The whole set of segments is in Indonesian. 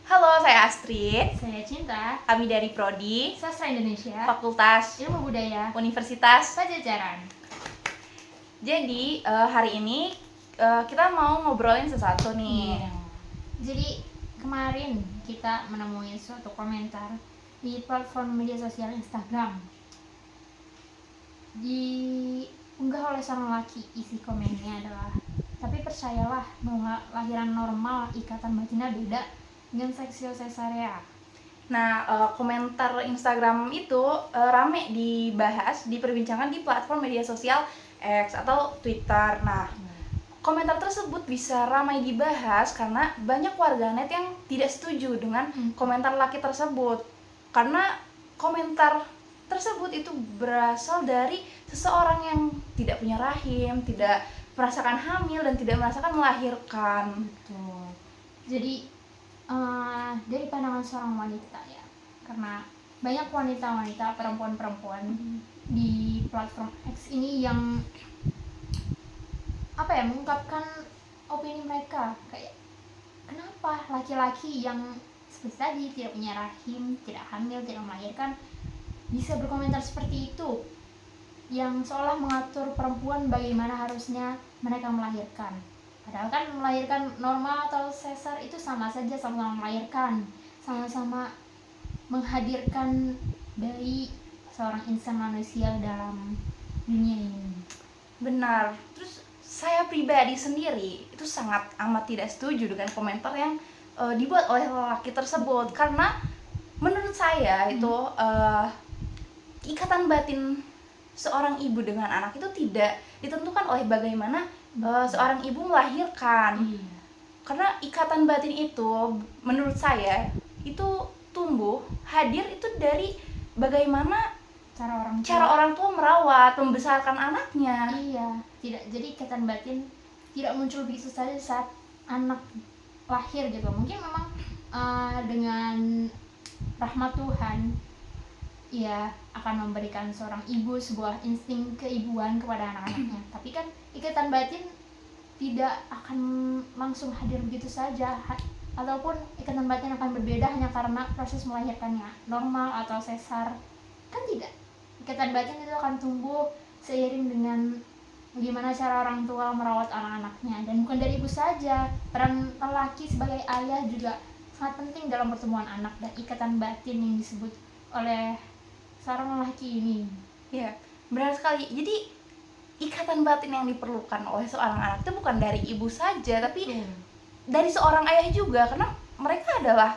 Halo, saya Astrid. Saya Cinta, Kami dari Prodi Sastra Indonesia, Fakultas Ilmu Budaya, Universitas. Pajajaran. Jadi hari ini kita mau ngobrolin sesuatu nih. Iya. Jadi kemarin kita menemui suatu komentar di platform media sosial Instagram. Diunggah oleh seorang laki. Isi komennya adalah, tapi percayalah bahwa lahiran normal ikatan batinnya beda dengan seksio sesarea. Nah, komentar Instagram itu rame dibahas, diperbincangkan di platform media sosial X atau Twitter. Nah, komentar tersebut bisa ramai dibahas karena banyak warganet yang tidak setuju dengan komentar laki tersebut. Karena komentar tersebut itu berasal dari seseorang yang tidak punya rahim, tidak merasakan hamil, dan tidak merasakan melahirkan. Betul. Jadi dari pandangan seorang wanita ya, karena banyak wanita-wanita, perempuan-perempuan di platform X ini yang mengungkapkan opini mereka, kayak kenapa laki-laki yang seperti tadi tidak punya rahim, tidak hamil, tidak melahirkan bisa berkomentar seperti itu, yang seolah mengatur perempuan bagaimana harusnya mereka melahirkan. Padahal kan melahirkan normal atau sesar itu sama saja, sama-sama melahirkan, sama-sama menghadirkan bayi seorang insan manusia dalam dunia ini. Benar. Terus saya pribadi sendiri itu sangat amat tidak setuju dengan komentar yang dibuat oleh lelaki tersebut, karena menurut saya itu ikatan batin seorang ibu dengan anak itu tidak ditentukan oleh bagaimana seorang ibu melahirkan. Karena ikatan batin itu menurut saya itu tumbuh, hadir itu dari bagaimana cara orang tua merawat, membesarkan anaknya. Iya, tidak, jadi ikatan batin tidak muncul begitu saja saat anak lahir gitu. Mungkin memang dengan rahmat Tuhan ia akan memberikan seorang ibu sebuah insting keibuan kepada anak-anaknya. Tapi kan ikatan batin tidak akan langsung hadir begitu saja, ataupun ikatan batin akan berbeda hanya karena proses melahirkannya normal atau sesar. Kan tidak. Ikatan batin itu akan tumbuh seiring dengan bagaimana cara orang tua merawat anak-anaknya. Dan bukan dari ibu saja, peran lelaki sebagai ayah juga sangat penting dalam pertumbuhan anak dan ikatan batin yang disebut oleh seorang lelaki ini. Ya, benar sekali. Jadi ikatan batin yang diperlukan oleh seorang anak itu bukan dari ibu saja, tapi dari seorang ayah juga, karena mereka adalah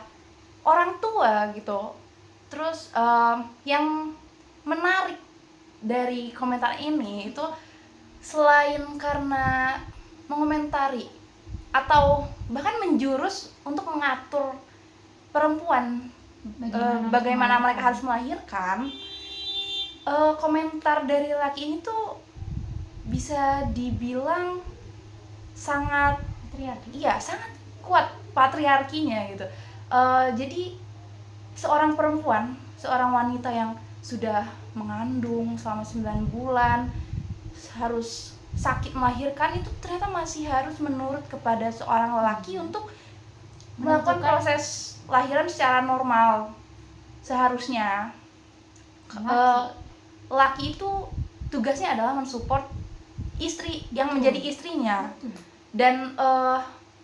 orang tua gitu. Terus yang menarik dari komentar ini itu, selain karena mengomentari atau bahkan menjurus untuk mengatur perempuan bagaimana mereka harus melahirkan, komentar dari laki ini tuh bisa dibilang sangat sangat kuat patriarkinya gitu. Jadi seorang perempuan, seorang wanita yang sudah mengandung selama 9 bulan, harus sakit melahirkan, itu ternyata masih harus menurut kepada seorang lelaki untuk melakukan proses lahiran secara normal. Seharusnya laki itu tugasnya adalah mensupport istri yang menjadi istrinya. Dan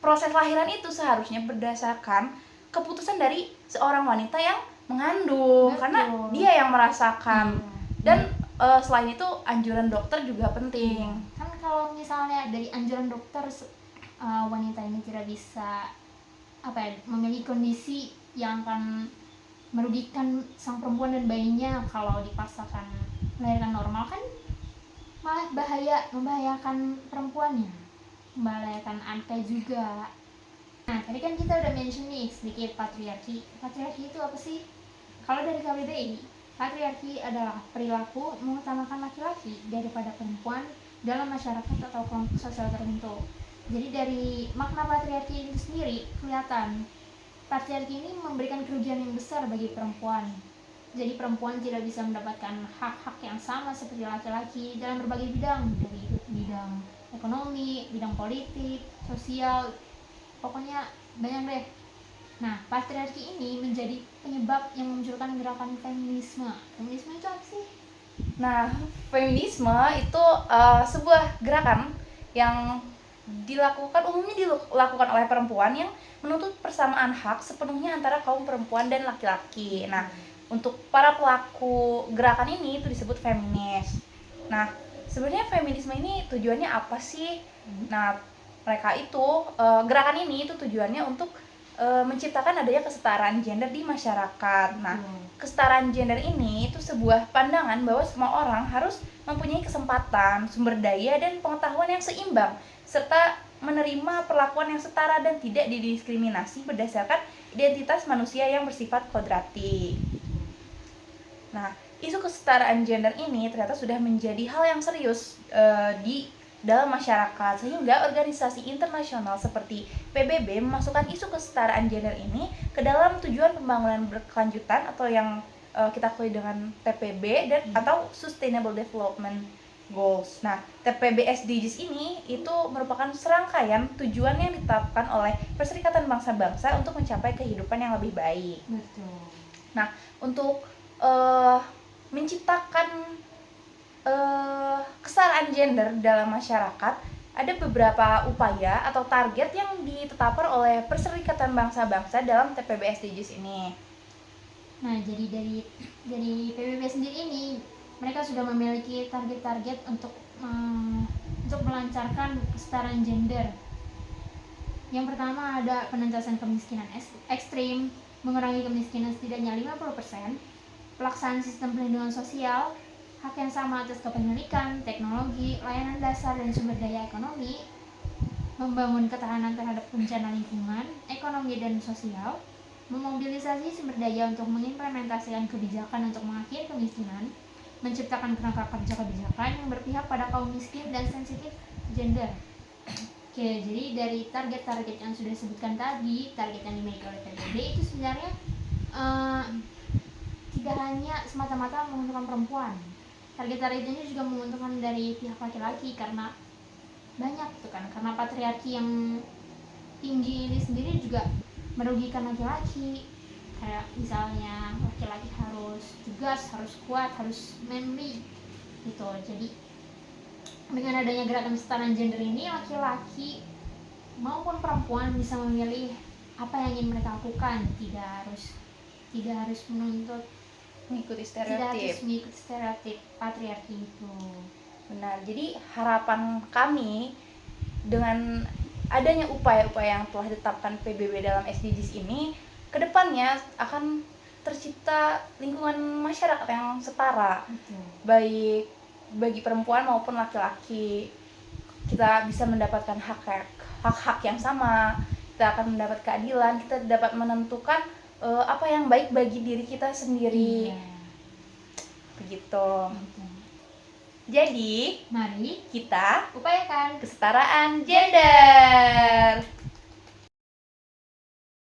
proses lahiran itu seharusnya berdasarkan keputusan dari seorang wanita yang mengandung. Karena dia yang merasakan. Dan selain itu anjuran dokter juga penting. Kan kalau misalnya dari anjuran dokter wanita ini tidak bisa memiliki kondisi yang akan merugikan sang perempuan dan bayinya kalau dipaksakan melahirkan normal, kan malah membahayakan perempuannya, membahayakan anaknya juga. Nah, tadi kan kita udah mention nih sedikit patriarki. Patriarki itu apa sih? Kalau dari KBBI, patriarki adalah perilaku mengutamakan laki-laki daripada perempuan dalam masyarakat atau kelompok sosial tertentu. Jadi dari makna patriarki itu sendiri kelihatan, patriarki ini memberikan kerugian yang besar bagi perempuan. Jadi perempuan tidak bisa mendapatkan hak-hak yang sama seperti laki-laki dalam berbagai bidang, dari bidang ekonomi, bidang politik, sosial, pokoknya banyak deh. Nah, patriarki ini menjadi penyebab yang memunculkan gerakan feminisme. Feminisme itu apa sih? Nah, feminisme itu sebuah gerakan yang umumnya dilakukan oleh perempuan yang menuntut persamaan hak sepenuhnya antara kaum perempuan dan laki-laki. Nah, untuk para pelaku gerakan ini itu disebut feminis. Nah, sebenarnya feminisme ini tujuannya apa sih? Nah, mereka itu gerakan ini itu tujuannya untuk menciptakan adanya kesetaraan gender di masyarakat. Nah, kesetaraan gender ini itu sebuah pandangan bahwa semua orang harus mempunyai kesempatan, sumber daya, dan pengetahuan yang seimbang, serta menerima perlakuan yang setara dan tidak didiskriminasi berdasarkan identitas manusia yang bersifat kodrati. Nah, isu kesetaraan gender ini ternyata sudah menjadi hal yang serius di dalam masyarakat, sehingga organisasi internasional seperti PBB memasukkan isu kesetaraan gender ini ke dalam tujuan pembangunan berkelanjutan atau yang kita ketahui dengan TPB dan atau Sustainable Development Goals. Nah, TPB SDGs ini itu merupakan serangkaian tujuan yang ditetapkan oleh Perserikatan Bangsa-Bangsa untuk mencapai kehidupan yang lebih baik. Betul. Nah, untuk menciptakan kesetaraan gender dalam masyarakat, ada beberapa upaya atau target yang ditetapkan oleh Perserikatan Bangsa-Bangsa dalam TPB SDGs ini. Nah, jadi dari PBB sendiri ini mereka sudah memiliki target-target untuk melancarkan kesetaraan gender. Yang pertama ada penuntasan kemiskinan ekstrim, mengurangi kemiskinan setidaknya 50%, pelaksanaan sistem perlindungan sosial, hak yang sama atas kepemilikan, teknologi, layanan dasar dan sumber daya ekonomi, membangun ketahanan terhadap bencana lingkungan, ekonomi dan sosial, memobilisasi sumber daya untuk mengimplementasikan kebijakan untuk mengakhiri kemiskinan, menciptakan kerangka kerja kebijakan yang berpihak pada kaum miskin dan sensitif gender. Oke, jadi dari target-target yang sudah disebutkan tadi, target yang dimiliki oleh PBB itu sebenarnya tidak hanya semata-mata menguntungkan perempuan. Target-target ini juga menguntungkan dari pihak laki-laki karena banyak tuh kan, karena patriarki yang tinggi ini sendiri juga merugikan laki-laki. Kayak misalnya laki-laki harus tegas, harus kuat, harus manly gitu. Jadi dengan adanya gerakan kesetaraan gender ini, laki-laki maupun perempuan bisa memilih apa yang ingin mereka lakukan, tidak harus menuntut Mengikuti tidak harus stereotip. mengikuti stereotip patriarki itu. Benar. Jadi harapan kami dengan adanya upaya-upaya yang telah ditetapkan PBB dalam SDGs ini, kedepannya akan tercipta lingkungan masyarakat yang setara, baik bagi perempuan maupun laki-laki. Kita bisa mendapatkan hak-hak yang sama, kita akan mendapat keadilan, kita dapat menentukan apa yang baik bagi diri kita sendiri. Begitu. Jadi, mari kita upayakan kesetaraan gender.